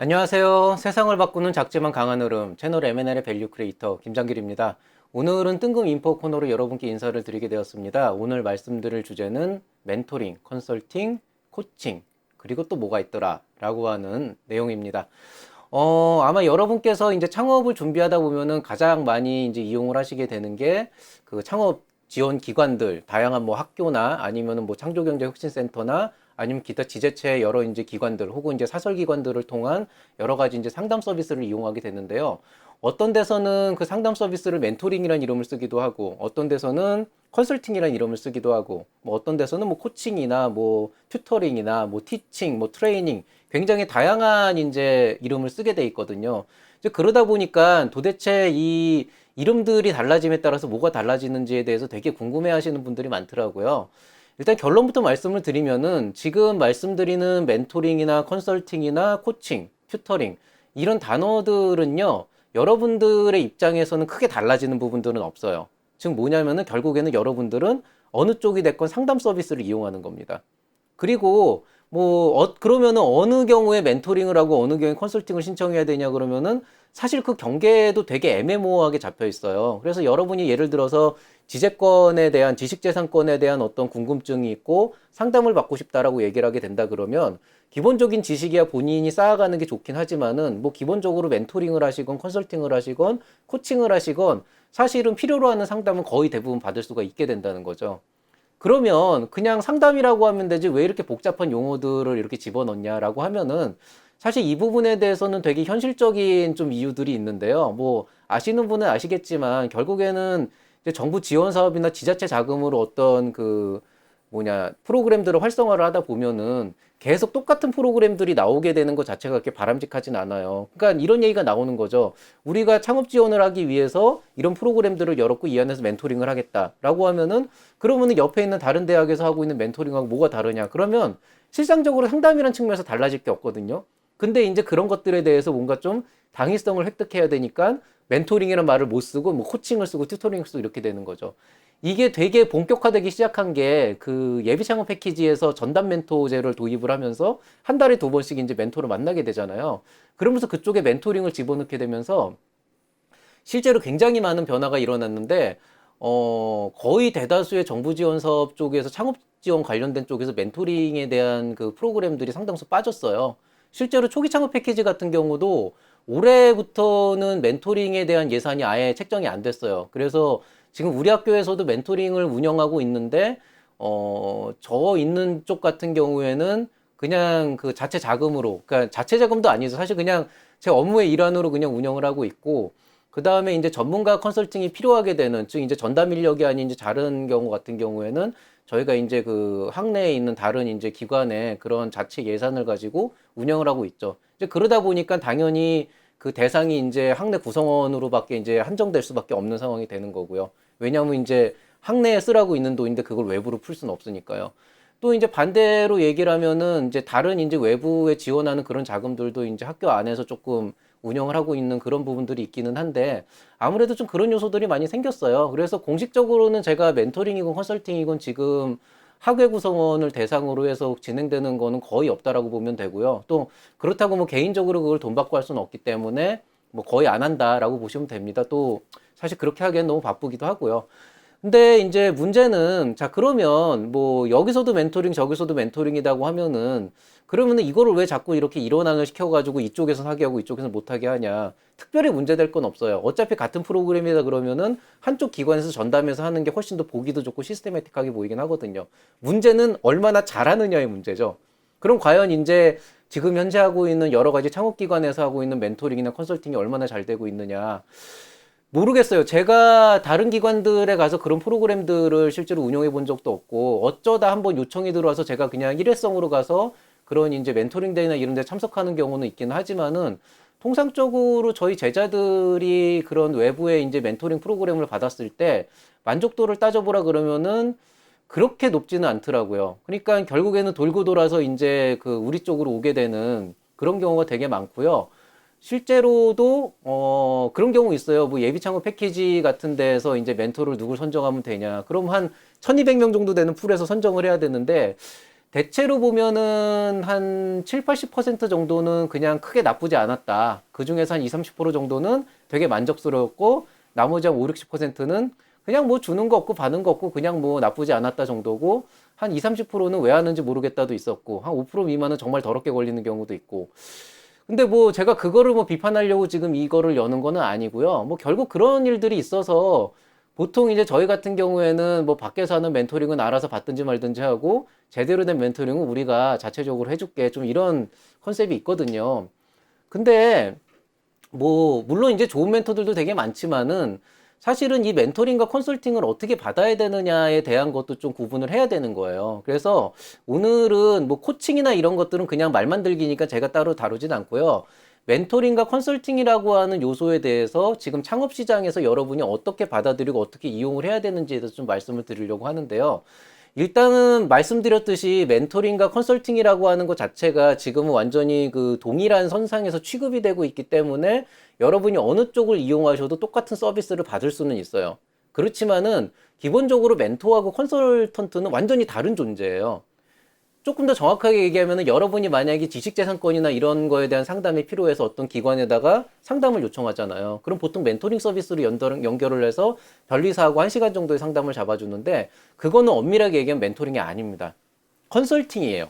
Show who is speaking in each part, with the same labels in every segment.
Speaker 1: 안녕하세요. 세상을 바꾸는 작지만 강한 흐름 채널 M&L의 밸류 크리에이터 김장길입니다. 오늘은 뜬금 인포 코너로 여러분께 인사를 드리게 되었습니다. 오늘 말씀드릴 주제는 멘토링, 컨설팅, 코칭, 그리고 또 뭐가 있더라 라고 하는 내용입니다. 아마 여러분께서 이제 창업을 준비하다 보면은 가장 많이 이제 이용을 하시게 되는 게 그 창업 지원 기관들, 다양한 뭐 학교나 아니면은 뭐 창조경제혁신센터나 아니면 기타 지자체 여러 이제 기관들 혹은 이제 사설 기관들을 통한 여러 가지 이제 상담 서비스를 이용하게 되는데요. 어떤 데서는 그 상담 서비스를 멘토링이라는 이름을 쓰기도 하고, 어떤 데서는 컨설팅이라는 이름을 쓰기도 하고, 뭐 어떤 데서는 뭐 코칭이나 뭐 튜터링이나 뭐 티칭, 뭐 트레이닝, 굉장히 다양한 이제 이름을 쓰게 돼 있거든요. 이제 그러다 보니까 도대체 이 이름들이 달라짐에 따라서 뭐가 달라지는지에 대해서 되게 궁금해 하시는 분들이 많더라고요. 일단 결론부터 말씀을 드리면은 지금 말씀드리는 멘토링이나 컨설팅이나 코칭, 튜터링 이런 단어들은요. 여러분들의 입장에서는 크게 달라지는 부분들은 없어요. 즉 뭐냐면은 결국에는 여러분들은 어느 쪽이 됐건 상담 서비스를 이용하는 겁니다. 그리고 뭐 그러면은 어느 경우에 멘토링을 하고 어느 경우에 컨설팅을 신청해야 되냐 그러면은 사실 그 경계도 되게 애매모호하게 잡혀 있어요. 그래서 여러분이 예를 들어서 지재권에 대한 지식재산권에 대한 어떤 궁금증이 있고 상담을 받고 싶다라고 얘기를 하게 된다 그러면 기본적인 지식이야 본인이 쌓아가는 게 좋긴 하지만은 뭐 기본적으로 멘토링을 하시건 컨설팅을 하시건 코칭을 하시건 사실은 필요로 하는 상담은 거의 대부분 받을 수가 있게 된다는 거죠. 그러면 그냥 상담이라고 하면 되지 왜 이렇게 복잡한 용어들을 이렇게 집어넣냐라고 하면은 사실 이 부분에 대해서는 되게 현실적인 좀 이유들이 있는데요. 뭐 아시는 분은 아시겠지만 결국에는 이제 정부 지원 사업이나 지자체 자금으로 어떤 그 뭐냐 프로그램들을 활성화를 하다 보면은 계속 똑같은 프로그램들이 나오게 되는 것 자체가 그렇게 바람직하진 않아요. 그러니까 이런 얘기가 나오는 거죠. 우리가 창업 지원을 하기 위해서 이런 프로그램들을 열었고 이 안에서 멘토링을 하겠다라고 하면은 그러면은 옆에 있는 다른 대학에서 하고 있는 멘토링하고 뭐가 다르냐? 그러면 실상적으로 상담이라는 측면에서 달라질 게 없거든요. 근데 이제 그런 것들에 대해서 뭔가 좀 당위성을 획득해야 되니까 멘토링이라는 말을 못 쓰고 뭐 코칭을 쓰고 튜토링을 쓰고 이렇게 되는 거죠. 이게 되게 본격화되기 시작한 게 그 예비 창업 패키지에서 전담 멘토제를 도입을 하면서 한 달에 두 번씩 이제 멘토를 만나게 되잖아요. 그러면서 그쪽에 멘토링을 집어넣게 되면서 실제로 굉장히 많은 변화가 일어났는데 거의 대다수의 정부 지원 사업 쪽에서 창업 지원 관련된 쪽에서 멘토링에 대한 그 프로그램들이 상당수 빠졌어요. 실제로 초기 창업 패키지 같은 경우도 올해부터는 멘토링에 대한 예산이 아예 책정이 안 됐어요. 그래서 지금 우리 학교에서도 멘토링을 운영하고 있는데 저 있는 쪽 같은 경우에는 그냥 그 자체 자금으로, 그러니까 자체 자금도 아니죠. 사실 그냥 제 업무의 일환으로 그냥 운영을 하고 있고, 그 다음에 이제 전문가 컨설팅이 필요하게 되는, 즉 이제 전담 인력이 아닌 이제 다른 경우 같은 경우에는 저희가 이제 그 학내에 있는 다른 이제 기관의 그런 자체 예산을 가지고 운영을 하고 있죠. 이제 그러다 보니까 당연히 그 대상이 이제 학내 구성원으로밖에 이제 한정될 수밖에 없는 상황이 되는 거고요. 왜냐하면 이제 학내에 쓰라고 있는 돈인데 그걸 외부로 풀 수는 없으니까요. 또 이제 반대로 얘기를 하면은 이제 다른 이제 외부에 지원하는 그런 자금들도 이제 학교 안에서 조금 운영을 하고 있는 그런 부분들이 있기는 한데 아무래도 좀 그런 요소들이 많이 생겼어요. 그래서 공식적으로는 제가 멘토링이건 컨설팅이건 지금 학외 구성원을 대상으로 해서 진행되는 거는 거의 없다라고 보면 되고요. 또 그렇다고 뭐 개인적으로 그걸 돈 받고 할 수는 없기 때문에 뭐 거의 안 한다라고 보시면 됩니다. 또 사실 그렇게 하기엔 너무 바쁘기도 하고요. 근데 이제 문제는 자 그러면 뭐 여기서도 멘토링 저기서도 멘토링이라고 하면은 그러면은 이거를 왜 자꾸 이렇게 일원화를 시켜가지고 이쪽에서 하게 하고 이쪽에서 못하게 하냐. 특별히 문제될 건 없어요. 어차피 같은 프로그램이다 그러면은 한쪽 기관에서 전담해서 하는 게 훨씬 더 보기도 좋고 시스테매틱하게 보이긴 하거든요. 문제는 얼마나 잘하느냐의 문제죠. 그럼 과연 이제 지금 현재 하고 있는 여러 가지 창업기관에서 하고 있는 멘토링이나 컨설팅이 얼마나 잘 되고 있느냐. 모르겠어요. 제가 다른 기관들에 가서 그런 프로그램들을 실제로 운영해 본 적도 없고, 어쩌다 한번 요청이 들어와서 제가 그냥 일회성으로 가서 그런 이제 멘토링 데이나 이런 데 참석하는 경우는 있긴 하지만은, 통상적으로 저희 제자들이 그런 외부의 이제 멘토링 프로그램을 받았을 때 만족도를 따져보라 그러면은 그렇게 높지는 않더라고요. 그러니까 결국에는 돌고 돌아서 이제 그 우리 쪽으로 오게 되는 그런 경우가 되게 많고요. 실제로도 그런 경우 있어요. 뭐 예비 창업 패키지 같은 데서 이제 멘토를 누굴 선정하면 되냐. 그럼 한 1200명 정도 되는 풀에서 선정을 해야 되는데 대체로 보면은 한 7, 80% 정도는 그냥 크게 나쁘지 않았다. 그 중에서 한 2, 30% 정도는 되게 만족스러웠고, 나머지 한 5, 60%는 그냥 뭐 주는 거 없고 받는 거 없고 그냥 뭐 나쁘지 않았다 정도고, 한 2, 30%는 왜 하는지 모르겠다도 있었고, 한 5% 미만은 정말 더럽게 걸리는 경우도 있고. 근데 뭐 제가 그거를 뭐 비판하려고 지금 이거를 여는 거는 아니고요. 뭐 결국 그런 일들이 있어서 보통 이제 저희 같은 경우에는 뭐 밖에서 하는 멘토링은 알아서 받든지 말든지 하고 제대로 된 멘토링은 우리가 자체적으로 해줄게. 좀 이런 컨셉이 있거든요. 근데 뭐 물론 이제 좋은 멘토들도 되게 많지만은 사실은 이 멘토링과 컨설팅을 어떻게 받아야 되느냐에 대한 것도 좀 구분을 해야 되는 거예요. 그래서 오늘은 뭐 코칭이나 이런 것들은 그냥 말만 들기니까 제가 따로 다루진 않고요. 멘토링과 컨설팅이라고 하는 요소에 대해서 지금 창업 시장에서 여러분이 어떻게 받아들이고 어떻게 이용을 해야 되는지에 대해서 좀 말씀을 드리려고 하는데요. 일단은 말씀드렸듯이 멘토링과 컨설팅이라고 하는 것 자체가 지금은 완전히 그 동일한 선상에서 취급이 되고 있기 때문에 여러분이 어느 쪽을 이용하셔도 똑같은 서비스를 받을 수는 있어요. 그렇지만은 기본적으로 멘토하고 컨설턴트는 완전히 다른 존재예요. 조금 더 정확하게 얘기하면 여러분이 만약에 지식재산권이나 이런 거에 대한 상담이 필요해서 어떤 기관에다가 상담을 요청하잖아요. 그럼 보통 멘토링 서비스로 연결을 해서 변리사하고 1시간 정도의 상담을 잡아주는데 그거는 엄밀하게 얘기하면 멘토링이 아닙니다. 컨설팅이에요.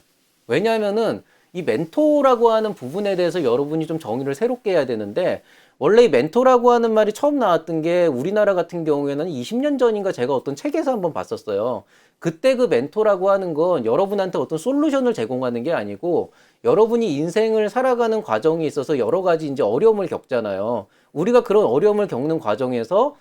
Speaker 1: 왜냐하면은 이 멘토라고 하는 부분에 대해서 여러분이 좀 정의를 새롭게 해야 되는데 원래 이 멘토라고 하는 말이 처음 나왔던 게 우리나라 같은 경우에는 20년 전인가 제가 어떤 책에서 한번 봤었어요. 그때 그 멘토라고 하는 건 여러분한테 어떤 솔루션을 제공하는 게 아니고 여러분이 인생을 살아가는 과정에 있어서 여러 가지 이제 어려움을 겪잖아요. 우리가 그런 어려움을 겪는 과정에서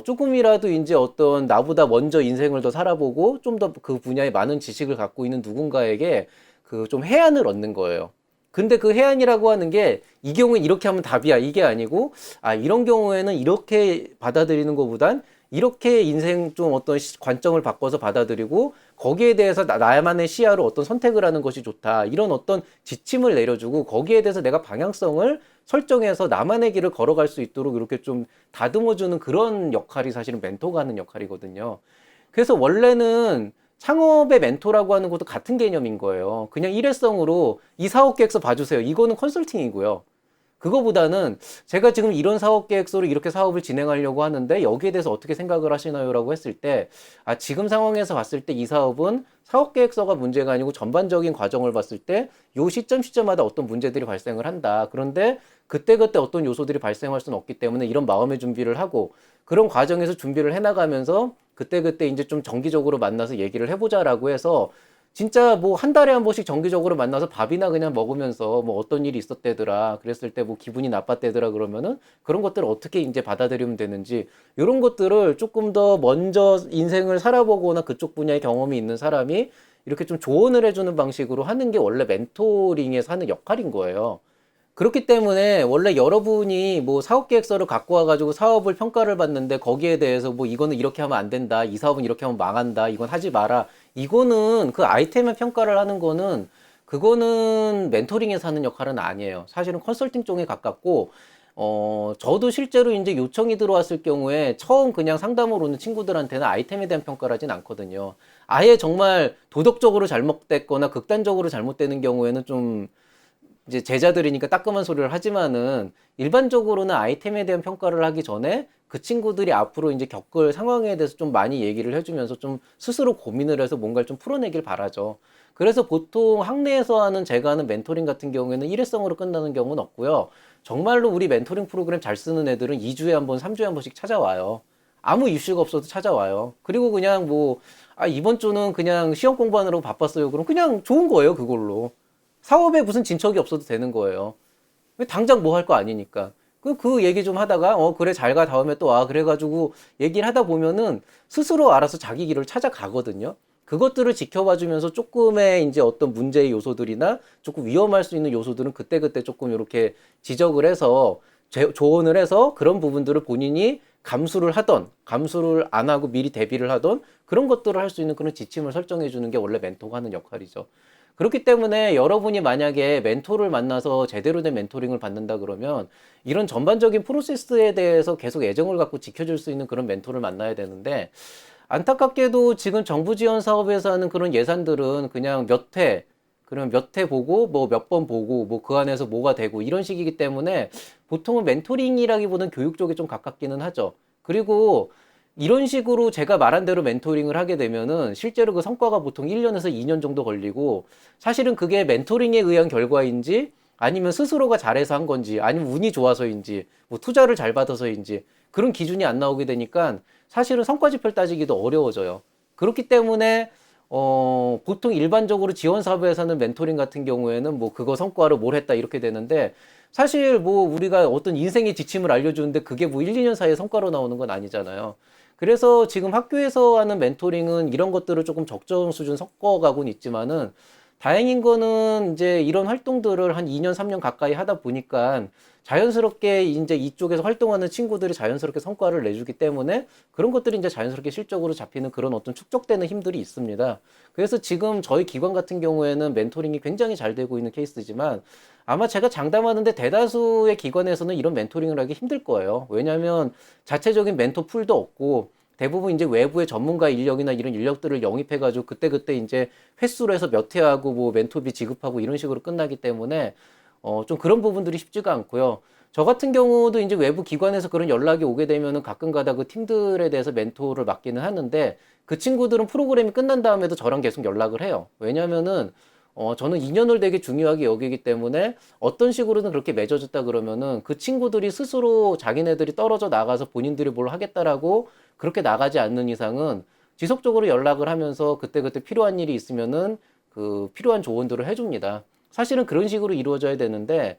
Speaker 1: 조금이라도 이제 어떤 나보다 먼저 인생을 더 살아보고 좀 더 그 분야에 많은 지식을 갖고 있는 누군가에게 그 좀 해안을 얻는 거예요. 근데 그 해안이라고 하는 게 이 경우에 이렇게 하면 답이야 이게 아니고 아 이런 경우에는 이렇게 받아들이는 것보단 이렇게 인생 좀 어떤 관점을 바꿔서 받아들이고 거기에 대해서 나만의 시야로 어떤 선택을 하는 것이 좋다 이런 어떤 지침을 내려주고 거기에 대해서 내가 방향성을 설정해서 나만의 길을 걸어갈 수 있도록 이렇게 좀 다듬어주는 그런 역할이 사실은 멘토가 하는 역할이거든요. 그래서 원래는 창업의 멘토라고 하는 것도 같은 개념인 거예요. 그냥 일회성으로 이 사업 계획서 봐주세요. 이거는 컨설팅이고요. 그거보다는 제가 지금 이런 사업 계획서로 이렇게 사업을 진행하려고 하는데 여기에 대해서 어떻게 생각을 하시나요? 라고 했을 때, 아, 지금 상황에서 봤을 때 이 사업은 사업 계획서가 문제가 아니고 전반적인 과정을 봤을 때 요 시점마다 어떤 문제들이 발생을 한다. 그런데 그때그때 어떤 요소들이 발생할 수는 없기 때문에 이런 마음의 준비를 하고 그런 과정에서 준비를 해나가면서 그때그때 이제 좀 정기적으로 만나서 얘기를 해보자라고 해서 진짜 뭐 한 달에 한 번씩 정기적으로 만나서 밥이나 그냥 먹으면서 뭐 어떤 일이 있었대더라. 그랬을 때 뭐 기분이 나빴대더라 그러면은 그런 것들을 어떻게 이제 받아들이면 되는지 이런 것들을 조금 더 먼저 인생을 살아보거나 그쪽 분야의 경험이 있는 사람이 이렇게 좀 조언을 해주는 방식으로 하는 게 원래 멘토링에서 하는 역할인 거예요. 그렇기 때문에 원래 여러분이 뭐 사업 계획서를 갖고 와가지고 사업을 평가를 받는데 거기에 대해서 뭐 이거는 이렇게 하면 안 된다. 이 사업은 이렇게 하면 망한다. 이건 하지 마라. 이거는 그 아이템의 평가를 하는 거는 그거는 멘토링에서 하는 역할은 아니에요. 사실은 컨설팅 쪽에 가깝고 저도 실제로 이제 요청이 들어왔을 경우에 처음 그냥 상담을 오는 친구들한테는 아이템에 대한 평가를 하진 않거든요. 아예 정말 도덕적으로 잘못됐거나 극단적으로 잘못되는 경우에는 좀 이제 제자들이니까 따끔한 소리를 하지만은 일반적으로는 아이템에 대한 평가를 하기 전에 그 친구들이 앞으로 이제 겪을 상황에 대해서 좀 많이 얘기를 해주면서 좀 스스로 고민을 해서 뭔가를 좀 풀어내길 바라죠. 그래서 보통 학내에서 하는 제가 하는 멘토링 같은 경우에는 일회성으로 끝나는 경우는 없고요. 정말로 우리 멘토링 프로그램 잘 쓰는 애들은 2주에 한 번, 3주에 한 번씩 찾아와요. 아무 이슈가 없어도 찾아와요. 그리고 그냥 뭐, 아, 이번 주는 그냥 시험 공부하느라고 바빴어요. 그럼 그냥 좋은 거예요, 그걸로. 사업에 무슨 진척이 없어도 되는 거예요. 왜 당장 뭐 할 거 아니니까. 그 얘기 좀 하다가, 그래, 잘 가, 다음에 또 와. 그래가지고 얘기를 하다 보면은 스스로 알아서 자기 길을 찾아가거든요. 그것들을 지켜봐 주면서 조금의 이제 어떤 문제의 요소들이나 조금 위험할 수 있는 요소들은 그때그때 조금 이렇게 지적을 해서 조언을 해서 그런 부분들을 본인이 감수를 하던, 감수를 안 하고 미리 대비를 하던 그런 것들을 할 수 있는 그런 지침을 설정해 주는 게 원래 멘토가 하는 역할이죠. 그렇기 때문에 여러분이 만약에 멘토를 만나서 제대로 된 멘토링을 받는다 그러면 이런 전반적인 프로세스에 대해서 계속 애정을 갖고 지켜줄 수 있는 그런 멘토를 만나야 되는데 안타깝게도 지금 정부 지원 사업에서 하는 그런 예산들은 그냥 그럼 몇 회 보고, 뭐 몇 번 보고, 뭐 그 안에서 뭐가 되고 이런 식이기 때문에 보통은 멘토링이라기보다는 교육 쪽에 좀 가깝기는 하죠. 그리고 이런 식으로 제가 말한 대로 멘토링을 하게 되면은 실제로 그 성과가 보통 1년에서 2년 정도 걸리고 사실은 그게 멘토링에 의한 결과인지 아니면 스스로가 잘해서 한 건지 아니면 운이 좋아서인지 뭐 투자를 잘 받아서인지 그런 기준이 안 나오게 되니까 사실은 성과 지표를 따지기도 어려워져요. 그렇기 때문에 보통 일반적으로 지원 사업에서는 멘토링 같은 경우에는 뭐 그거 성과로 뭘 했다 이렇게 되는데 사실 뭐 우리가 어떤 인생의 지침을 알려주는데 그게 뭐 1, 2년 사이에 성과로 나오는 건 아니잖아요. 그래서 지금 학교에서 하는 멘토링은 이런 것들을 조금 적정 수준 섞어가고는 있지만은 다행인 거는 이제 이런 활동들을 한 2년, 3년 가까이 하다 보니까 자연스럽게 이제 이쪽에서 활동하는 친구들이 자연스럽게 성과를 내주기 때문에 그런 것들이 이제 자연스럽게 실적으로 잡히는 그런 어떤 축적되는 힘들이 있습니다. 그래서 지금 저희 기관 같은 경우에는 멘토링이 굉장히 잘 되고 있는 케이스지만 아마 제가 장담하는데 대다수의 기관에서는 이런 멘토링을 하기 힘들 거예요. 왜냐하면 자체적인 멘토 풀도 없고 대부분 이제 외부의 전문가 인력이나 이런 인력들을 영입해가지고 그때그때 이제 횟수로 해서 몇 회하고 뭐 멘토비 지급하고 이런 식으로 끝나기 때문에 좀 그런 부분들이 쉽지가 않고요. 저 같은 경우도 이제 외부 기관에서 그런 연락이 오게 되면은 가끔 가다 그 팀들에 대해서 멘토를 맡기는 하는데 그 친구들은 프로그램이 끝난 다음에도 저랑 계속 연락을 해요. 왜냐면은 저는 인연을 되게 중요하게 여기기 때문에 어떤 식으로든 그렇게 맺어졌다 그러면은 그 친구들이 스스로 자기네들이 떨어져 나가서 본인들이 뭘 하겠다라고 그렇게 나가지 않는 이상은 지속적으로 연락을 하면서 그때그때 필요한 일이 있으면은 그 필요한 조언들을 해줍니다. 사실은 그런 식으로 이루어져야 되는데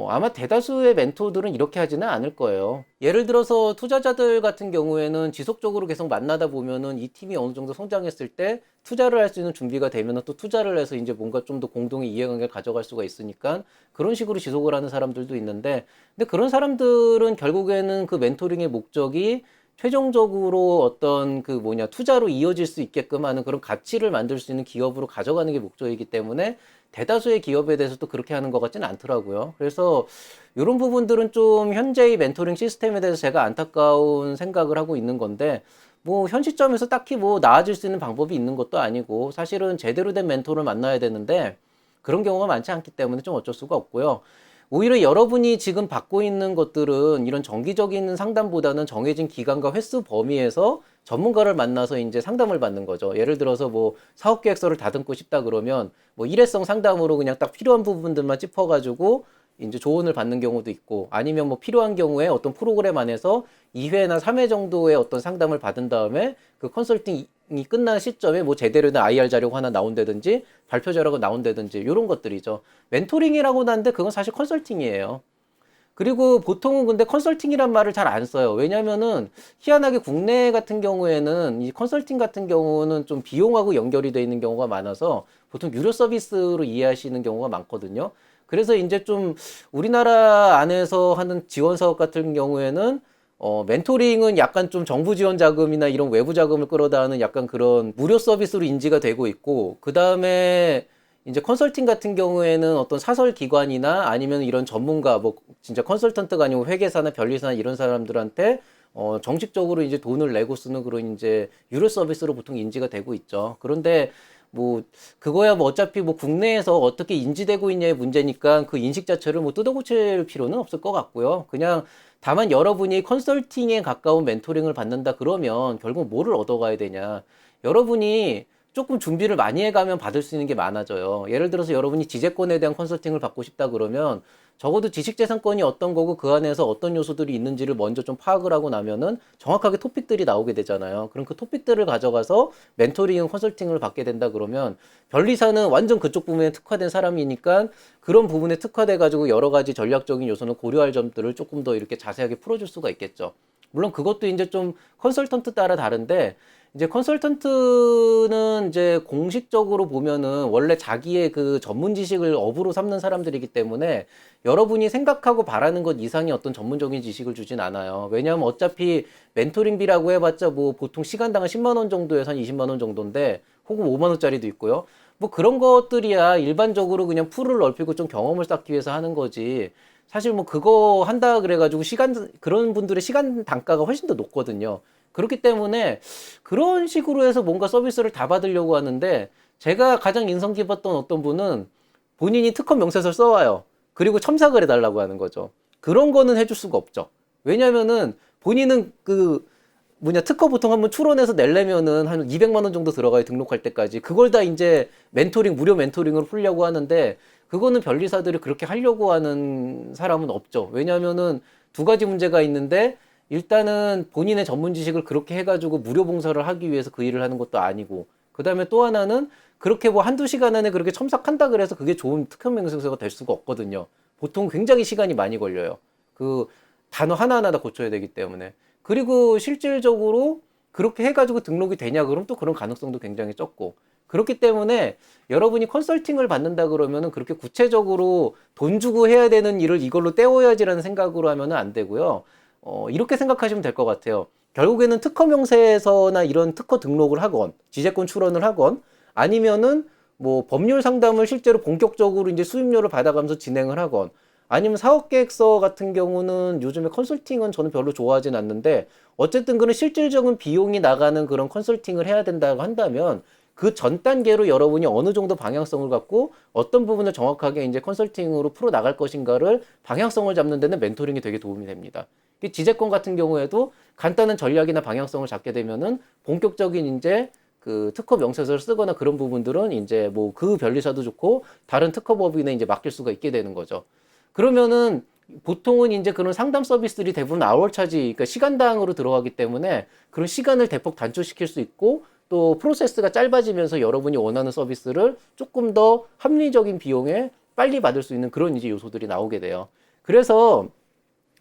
Speaker 1: 아마 대다수의 멘토들은 이렇게 하지는 않을 거예요. 예를 들어서 투자자들 같은 경우에는 지속적으로 계속 만나다 보면은 이 팀이 어느 정도 성장했을 때 투자를 할 수 있는 준비가 되면은 또 투자를 해서 이제 뭔가 좀 더 공동의 이해관계를 가져갈 수가 있으니까 그런 식으로 지속을 하는 사람들도 있는데 근데 그런 사람들은 결국에는 그 멘토링의 목적이 최종적으로 어떤 그 투자로 이어질 수 있게끔 하는 그런 가치를 만들 수 있는 기업으로 가져가는 게 목적이기 때문에 대다수의 기업에 대해서도 그렇게 하는 것 같지는 않더라고요. 그래서 이런 부분들은 좀 현재의 멘토링 시스템에 대해서 제가 안타까운 생각을 하고 있는 건데 뭐 현 시점에서 딱히 뭐 나아질 수 있는 방법이 있는 것도 아니고 사실은 제대로 된 멘토를 만나야 되는데 그런 경우가 많지 않기 때문에 좀 어쩔 수가 없고요. 오히려 여러분이 지금 받고 있는 것들은 이런 정기적인 상담보다는 정해진 기간과 횟수 범위에서 전문가를 만나서 이제 상담을 받는 거죠. 예를 들어서 뭐 사업 계획서를 다듬고 싶다 그러면 뭐 일회성 상담으로 그냥 딱 필요한 부분들만 짚어가지고 이제 조언을 받는 경우도 있고 아니면 뭐 필요한 경우에 어떤 프로그램 안에서 2회나 3회 정도의 어떤 상담을 받은 다음에 그 컨설팅이 끝난 시점에 뭐 제대로 된 IR 자료가 하나 나온다든지 발표 자료가 나온다든지 이런 것들이죠. 멘토링이라고 하는데 그건 사실 컨설팅이에요. 그리고 보통은 근데 컨설팅이란 말을 잘 안 써요. 왜냐면은 희한하게 국내 같은 경우에는 이 컨설팅 같은 경우는 좀 비용하고 연결이 되어 있는 경우가 많아서 보통 유료 서비스로 이해하시는 경우가 많거든요. 그래서 이제 좀 우리나라 안에서 하는 지원 사업 같은 경우에는 멘토링은 약간 좀 정부 지원 자금이나 이런 외부 자금을 끌어다 하는 약간 그런 무료 서비스로 인지가 되고 있고, 그 다음에 이제 컨설팅 같은 경우에는 어떤 사설 기관이나 아니면 이런 전문가, 뭐 진짜 컨설턴트가 아니고 회계사나 변리사나 이런 사람들한테 정식적으로 이제 돈을 내고 쓰는 그런 이제 유료 서비스로 보통 인지가 되고 있죠. 그런데 뭐 그거야 뭐 어차피 뭐 국내에서 어떻게 인지되고 있냐의 문제니까 그 인식 자체를 뭐 뜯어고칠 필요는 없을 것 같고요. 그냥 다만 여러분이 컨설팅에 가까운 멘토링을 받는다 그러면 결국 뭐를 얻어가야 되냐. 여러분이 조금 준비를 많이 해가면 받을 수 있는 게 많아져요. 예를 들어서 여러분이 지재권에 대한 컨설팅을 받고 싶다 그러면 적어도 지식재산권이 어떤 거고 그 안에서 어떤 요소들이 있는지를 먼저 좀 파악을 하고 나면은 정확하게 토픽들이 나오게 되잖아요. 그럼 그 토픽들을 가져가서 멘토링 컨설팅을 받게 된다 그러면 변리사는 완전 그쪽 부분에 특화된 사람이니까 그런 부분에 특화돼 가지고 여러 가지 전략적인 요소는 고려할 점들을 조금 더 이렇게 자세하게 풀어줄 수가 있겠죠. 물론 그것도 이제 좀 컨설턴트 따라 다른데 이제 컨설턴트는 이제 공식적으로 보면은 원래 자기의 그 전문 지식을 업으로 삼는 사람들이기 때문에 여러분이 생각하고 바라는 것 이상의 어떤 전문적인 지식을 주진 않아요. 왜냐하면 어차피 멘토링비라고 해봤자 뭐 보통 시간당 10만 원 정도에서 한 20만 원 정도인데 혹은 5만 원짜리도 있고요. 뭐 그런 것들이야 일반적으로 그냥 풀을 넓히고 좀 경험을 쌓기 위해서 하는 거지. 사실 뭐 그거 한다 그래가지고 그런 분들의 시간 단가가 훨씬 더 높거든요. 그렇기 때문에 그런 식으로 해서 뭔가 서비스를 다 받으려고 하는데, 제가 가장 인상 깊었던 어떤 분은 본인이 특허 명세서를 써와요. 그리고 첨삭을 해달라고 하는 거죠. 그런 거는 해줄 수가 없죠. 왜냐면은 본인은 특허 보통 한번 출원해서 내려면은 한 200만 원 정도 들어가요, 등록할 때까지. 그걸 다 이제 무료 멘토링으로 풀려고 하는데, 그거는 변리사들이 그렇게 하려고 하는 사람은 없죠. 왜냐면은 두 가지 문제가 있는데, 일단은 본인의 전문 지식을 그렇게 해가지고 무료 봉사를 하기 위해서 그 일을 하는 것도 아니고, 그 다음에 또 하나는 그렇게 뭐 한두 시간 안에 그렇게 첨삭한다 그래서 그게 좋은 특허 명세서가 될 수가 없거든요. 보통 굉장히 시간이 많이 걸려요. 그 단어 하나하나 다 고쳐야 되기 때문에. 그리고 실질적으로 그렇게 해가지고 등록이 되냐 그럼 또 그런 가능성도 굉장히 적고, 그렇기 때문에 여러분이 컨설팅을 받는다 그러면은 그렇게 구체적으로 돈 주고 해야 되는 일을 이걸로 때워야지라는 생각으로 하면은 안 되고요. 이렇게 생각하시면 될 것 같아요. 결국에는 특허 명세서나 이런 특허 등록을 하건, 지재권 출원을 하건, 아니면은 뭐 법률 상담을 실제로 본격적으로 이제 수임료를 받아가면서 진행을 하건, 아니면 사업계획서 같은 경우는 요즘에 컨설팅은 저는 별로 좋아하진 않는데, 어쨌든 그런 실질적인 비용이 나가는 그런 컨설팅을 해야 된다고 한다면 그 전 단계로 여러분이 어느 정도 방향성을 갖고 어떤 부분을 정확하게 이제 컨설팅으로 풀어 나갈 것인가를 방향성을 잡는 데는 멘토링이 되게 도움이 됩니다. 지재권 같은 경우에도 간단한 전략이나 방향성을 잡게 되면은 본격적인 이제 그 특허 명세서를 쓰거나 그런 부분들은 이제 뭐 그 변리사도 좋고 다른 특허법인에 이제 맡길 수가 있게 되는 거죠. 그러면은 보통은 이제 그런 상담 서비스들이 대부분 아워 차지, 그러니까 시간당으로 들어가기 때문에 그런 시간을 대폭 단축시킬 수 있고, 또 프로세스가 짧아지면서 여러분이 원하는 서비스를 조금 더 합리적인 비용에 빨리 받을 수 있는 그런 이제 요소들이 나오게 돼요. 그래서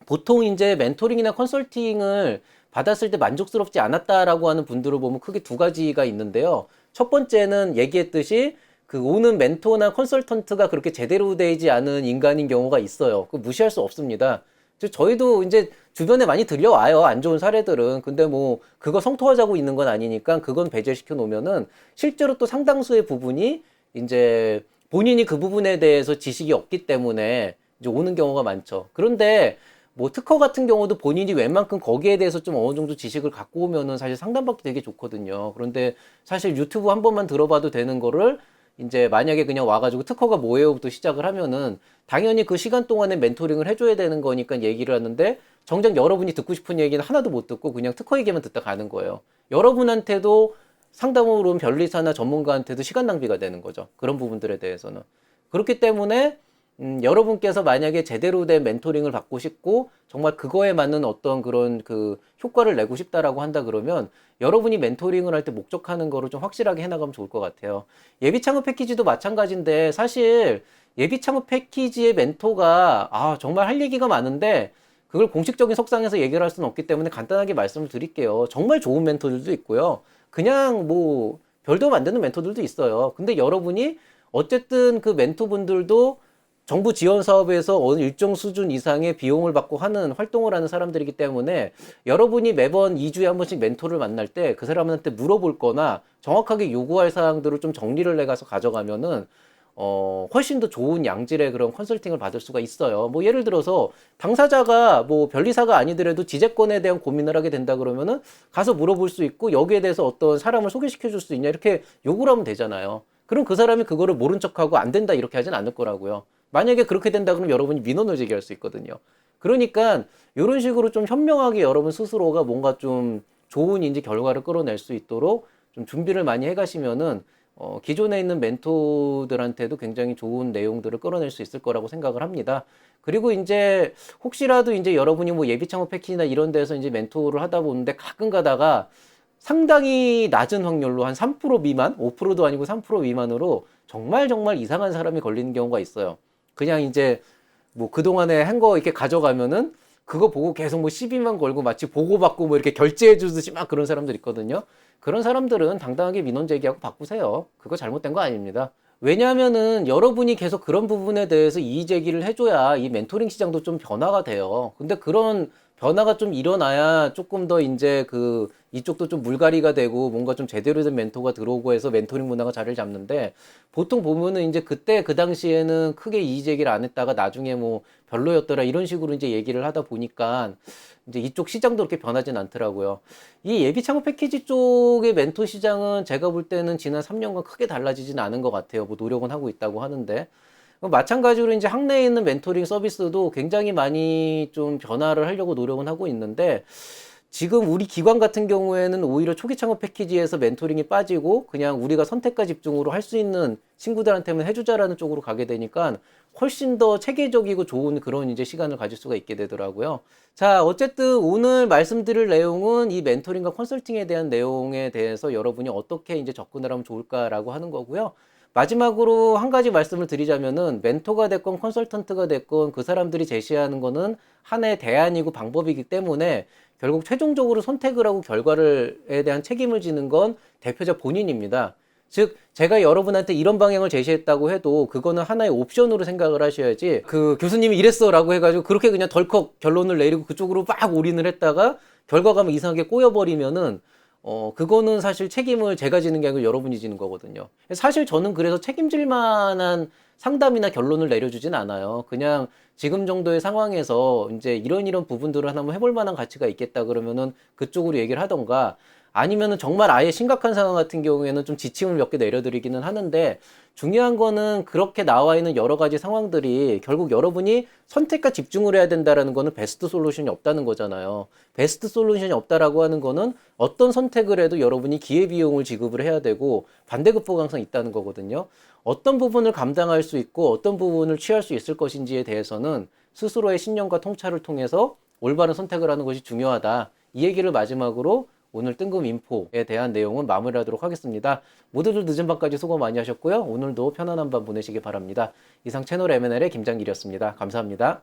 Speaker 1: 보통 이제 멘토링이나 컨설팅을 받았을 때 만족스럽지 않았다라고 하는 분들을 보면 크게 두 가지가 있는데요. 첫 번째는 얘기했듯이 그 오는 멘토나 컨설턴트가 그렇게 제대로 되지 않은 인간인 경우가 있어요. 그 무시할 수 없습니다. 저희도 이제 주변에 많이 들려와요, 안 좋은 사례들은. 근데 뭐 그거 성토하자고 있는 건 아니니까 그건 배제시켜 놓으면은 실제로 또 상당수의 부분이 이제 본인이 그 부분에 대해서 지식이 없기 때문에 이제 오는 경우가 많죠. 그런데 뭐 특허 같은 경우도 본인이 웬만큼 거기에 대해서 좀 어느 정도 지식을 갖고 오면은 사실 상담받기 되게 좋거든요. 그런데 사실 유튜브 한 번만 들어봐도 되는 거를 이제 만약에 그냥 와가지고 특허가 뭐예요부터 시작을 하면은 당연히 그 시간 동안에 멘토링을 해줘야 되는 거니까 얘기를 하는데, 정작 여러분이 듣고 싶은 얘기는 하나도 못 듣고 그냥 특허 얘기만 듣다 가는 거예요. 여러분한테도 상담으로 온 변리사나 전문가한테도 시간 낭비가 되는 거죠. 그런 부분들에 대해서는. 그렇기 때문에 여러분께서 만약에 제대로 된 멘토링을 받고 싶고 정말 그거에 맞는 어떤 그런 그 효과를 내고 싶다라고 한다 그러면 여러분이 멘토링을 할 때 목적하는 거를 좀 확실하게 해나가면 좋을 것 같아요. 예비 창업 패키지도 마찬가지인데, 사실 예비 창업 패키지의 멘토가 정말 할 얘기가 많은데 그걸 공식적인 석상에서 얘기를 할 수는 없기 때문에 간단하게 말씀을 드릴게요. 정말 좋은 멘토들도 있고요. 그냥 뭐 별도 안 되는 멘토들도 있어요. 근데 여러분이 어쨌든 그 멘토분들도 정부 지원 사업에서 어느 일정 수준 이상의 비용을 받고 하는 활동을 하는 사람들이기 때문에 여러분이 매번 2주에 한 번씩 멘토를 만날 때 그 사람한테 물어볼 거나 정확하게 요구할 사항들을 좀 정리를 해가서 가져가면은 훨씬 더 좋은 양질의 그런 컨설팅을 받을 수가 있어요. 뭐 예를 들어서 당사자가 뭐 변리사가 아니더라도 지재권에 대한 고민을 하게 된다 그러면은 가서 물어볼 수 있고, 여기에 대해서 어떤 사람을 소개시켜 줄 수 있냐 이렇게 요구를 하면 되잖아요. 그럼 그 사람이 그거를 모른 척하고 안 된다 이렇게 하진 않을 거라고요. 만약에 그렇게 된다 그러면 여러분이 민원을 제기할 수 있거든요. 그러니까 이런 식으로 좀 현명하게 여러분 스스로가 뭔가 좀 좋은 인지 결과를 끌어낼 수 있도록 좀 준비를 많이 해가시면은 기존에 있는 멘토들한테도 굉장히 좋은 내용들을 끌어낼 수 있을 거라고 생각을 합니다. 그리고 이제 혹시라도 이제 여러분이 뭐 예비 창업 패키지나 이런 데서 이제 멘토를 하다 보는데 가끔 가다가 상당히 낮은 확률로 한 3% 미만, 5%도 아니고 3% 미만으로 정말 정말 이상한 사람이 걸리는 경우가 있어요. 그냥 이제 뭐 그동안에 한 거 이렇게 가져가면은 그거 보고 계속 뭐 시비만 걸고 마치 보고받고 뭐 이렇게 결제해 주듯이 막 그런 사람들 있거든요. 그런 사람들은 당당하게 민원 제기하고 바꾸세요. 그거 잘못된 거 아닙니다. 왜냐하면은 여러분이 계속 그런 부분에 대해서 이의 제기를 해줘야 이 멘토링 시장도 좀 변화가 돼요. 근데 그런 변화가 좀 일어나야 조금 더 이제 그 이쪽도 좀 물갈이가 되고 뭔가 좀 제대로 된 멘토가 들어오고 해서 멘토링 문화가 자리를 잡는데, 보통 보면은 이제 그때 그 당시에는 크게 이의 제기를 안 했다가 나중에 뭐 별로였더라 이런 식으로 이제 얘기를 하다 보니까 이제 이쪽 시장도 그렇게 변하진 않더라고요. 이 예비 창업 패키지 쪽의 멘토 시장은 제가 볼 때는 지난 3년간 크게 달라지진 않은 것 같아요. 뭐 노력은 하고 있다고 하는데. 마찬가지로 이제 학내에 있는 멘토링 서비스도 굉장히 많이 좀 변화를 하려고 노력은 하고 있는데, 지금 우리 기관 같은 경우에는 오히려 초기 창업 패키지에서 멘토링이 빠지고 그냥 우리가 선택과 집중으로 할 수 있는 친구들한테만 해주자라는 쪽으로 가게 되니까 훨씬 더 체계적이고 좋은 그런 이제 시간을 가질 수가 있게 되더라고요. 자, 어쨌든 오늘 말씀드릴 내용은 이 멘토링과 컨설팅에 대한 내용에 대해서 여러분이 어떻게 이제 접근을 하면 좋을까라고 하는 거고요. 마지막으로 한 가지 말씀을 드리자면은, 멘토가 됐건 컨설턴트가 됐건 그 사람들이 제시하는 거는 하나의 대안이고 방법이기 때문에 결국 최종적으로 선택을 하고 결과에 대한 책임을 지는 건 대표자 본인입니다. 즉, 제가 여러분한테 이런 방향을 제시했다고 해도 그거는 하나의 옵션으로 생각을 하셔야지, 그 교수님이 이랬어 라고 해가지고 그렇게 그냥 덜컥 결론을 내리고 그쪽으로 막 올인을 했다가 결과가 이상하게 꼬여버리면은 그거는 사실 책임을 제가 지는 게 아니고 여러분이 지는 거거든요. 사실 저는 그래서 책임질 만한 상담이나 결론을 내려주진 않아요. 그냥 지금 정도의 상황에서 이제 이런 부분들을 하나 한번 해볼 만한 가치가 있겠다 그러면은 그쪽으로 얘기를 하던가, 아니면은 정말 아예 심각한 상황 같은 경우에는 좀 지침을 몇 개 내려드리기는 하는데, 중요한 거는 그렇게 나와 있는 여러 가지 상황들이 결국 여러분이 선택과 집중을 해야 된다라는 거는 베스트 솔루션이 없다는 거잖아요. 베스트 솔루션이 없다라고 하는 거는 어떤 선택을 해도 여러분이 기회비용을 지급을 해야 되고 반대급부가 항상 있다는 거거든요. 어떤 부분을 감당할 수 있고 어떤 부분을 취할 수 있을 것인지에 대해서는 스스로의 신념과 통찰을 통해서 올바른 선택을 하는 것이 중요하다. 이 얘기를 마지막으로 오늘 뜬금 인포에 대한 내용은 마무리하도록 하겠습니다. 모두들 늦은 밤까지 수고 많이 하셨고요. 오늘도 편안한 밤 보내시기 바랍니다. 이상 채널 M&L의 김장길이었습니다. 감사합니다.